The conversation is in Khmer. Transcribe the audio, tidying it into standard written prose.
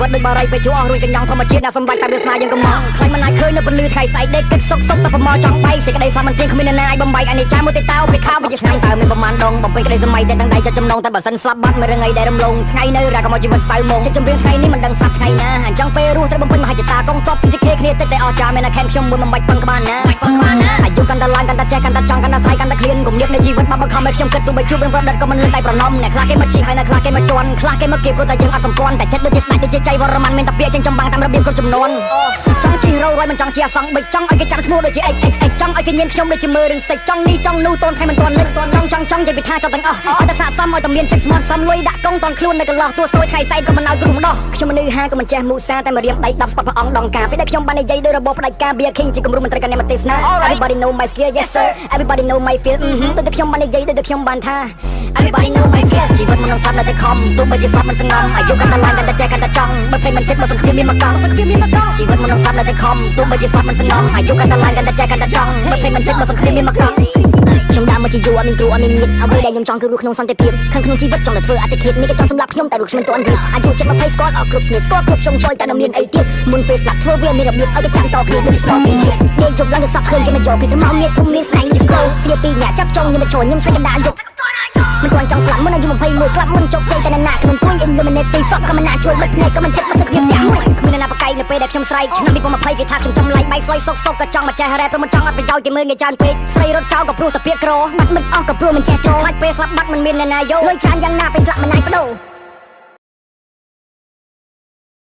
វិតដូចបារីពេលជួអស់រួចកញ្ញងធម្មជាតិណាសម្រាប់តែវាស្មាយើងកំងខ្លាញ់មិនអាចឃើញនៅពលឺថ្ងៃស្អែកដេកគិតសុកសុកតែប្រមល់ចង់bayសេចក្តីសោះមិនទៀងគ្មាននរណាអាចបំបីអានេះចាមួយទេតោពេលខោវាឆ្ងាញ់តើមានប្រមាណដងបំពេញក្តីសម័យតែទាំងដៃចិត្តចំណងតែបើសិនស្លាប់បាត់មួយរងៃដែលរំលងថ្ងៃនៅរកមកជីវិតសៅមកចិត្តចម្រៀងថ្ងៃនេះមិនដឹងសោះថ្ងៃណាអញ្ចឹងពេលរស់ត្រូវបំពេញមហិច្ឆតាកងទ័ពពីគេគ្នាតិចតែអស្ចារ្យមានតែខែនខ្ញុំមួយមិនបាច់ពឹងក្បាលណាអាយុកាន់តែឡើងកាន់តែចេះកាន់តែចង់កាន់តែស្អែកកាន់តែឃ្លានគំនិតនៃជីវិតបាក់បង្ខំឲ្យខ្ញុំគិតទោះបីជួបរឿងប្រឌិតក៏មិនលឿនដៃប្រណំអ្នកខ្លះគេមកជីហើយអ្នកខ្លះគេមកជន់ខ្លះគេមកគៀបព្រោះតែយើងអត់សម្ព័ន្ធតែចិត្តដូចជាស្ដេចដូចជាចៃវរ្ម័នមានតែពាក្យចេញចំបាំងតាមរបៀបគ្រប់ចំនួនចង់ជីរោរយមិនចង់ជាអសង្ឃបិចចង់ឲ្យគេចាំឈ្មោះដូចជាអិចចង់ឲ្យគេញៀនខ្ញុំដូចជាមើលរឿងសេចចង់នេះចង់នោះតូនខែមិនទាន់លិចចង់និយាយពីថាចង់ទាំងអស់ឲ្យតែស័កសមឲ្យតែមានចិត្តស្មត់សមលុយដាក់កងតន់ខ្លួននៅកន្លោះទួសួយថ្ងៃស្អែកក៏មិនឲ្យគ្រូម្ដោះខ្ញុំមនុស្សហាក៏មិនចេះមូសាតែមករៀងដៃ10ស្ពត់ព្រះអង្គដងការពេលដែលខ្ញុំបាននិយាយដោយរបបផ្ដាច់ការ Beer King ជាគំរូមន្ត្រីកណ្ដាលទេសនា Everybody know my skill yes sir everybody know my feel ទៅតែខ្ញុំបាននិយាយដូចតែខ្ញុំបានថា Everybody know my skill ជីវិតមិននឹងសត្វនៅតែខំទោះបីជាសត្វមិនសងំអាយុកាន់តែឡើងកាន់តែចេះកាន់តែចង់បើពេលមិនចិត្តបើសង្គ្រាមមានមកកង់ជីវិតមិននឹងសត្វនៅតែខំទោះបីជាសត្វមិនសងំអាយុកាន់តែឡើងកាន់តែចេះកាន់តែចង់បើពេលមិនចិត្តបើសង្គ្រាមមានមកកង់ខ្ញុំដើរមកជាយូរអត់មានគ្រូអត់មានញាតិអ្វីដែលខ្ញុំចង់គឺរស់ក្នុងសន្តិភាពខាងក្នុងជីវិតចង់តែធ្វើអតិថិនេះក៏ចង់សម្រាប់ខ្ញុំតែរស់គ្មានទាន់រៀបអាយុចិត្ត20ស្គាល់អស់គ្រប់ស្នេហ៍ស្គាល់គ្រប់ចុងចុយតែនៅមានអីទៀតមុនពេលស្លាប់ធ្វើវាមានរបៀបឲ្យគេចាំតគ្នាដូចស្គាល់ពីនេះយើងជប់ឡើងទៅសក់ឃើញគេមកយកពីស្រមោលមានធំមានស្នែងជាគ្រូគ្នាពីរអ្នកចាប់ចុងខ្ញុំមកចូលខ្ញុំសេចក្ដីយកមិនទាន់ចង់ស្លាប់មុនអាយុ21ស្លាប់មុនជោគជ័យតែណាខ្ញុំគួយ eliminate ហ្វឹកក៏មិនណាជួយបិទភ្នែកក៏មិនចិត្តមកសឹកខ្ញុំយ៉ាងមួយគ្មានណាបកៃនៅពេលដែលខ្ញុំស្រែកឆ្នាំ2020គេថាខ្ញុំចំឡាយបាយស្លុយសុកក៏ចង់មកចេះរ៉េបព្រោះមិនចង់អត់ប្រយោជន៍គេមើលងាយច្រើនពេកស្រីរត់ចោលក៏ព្រោះតែពាក្យក្របាត់មិនអស់ក៏ព្រោះមិនចេះចូលខ្លាចពេលស្លាប់បាត់មិនមានអ្នកណាយកលុយច្រើនយ៉ាងណាពេលស្លាប់មិនណាយបដូរ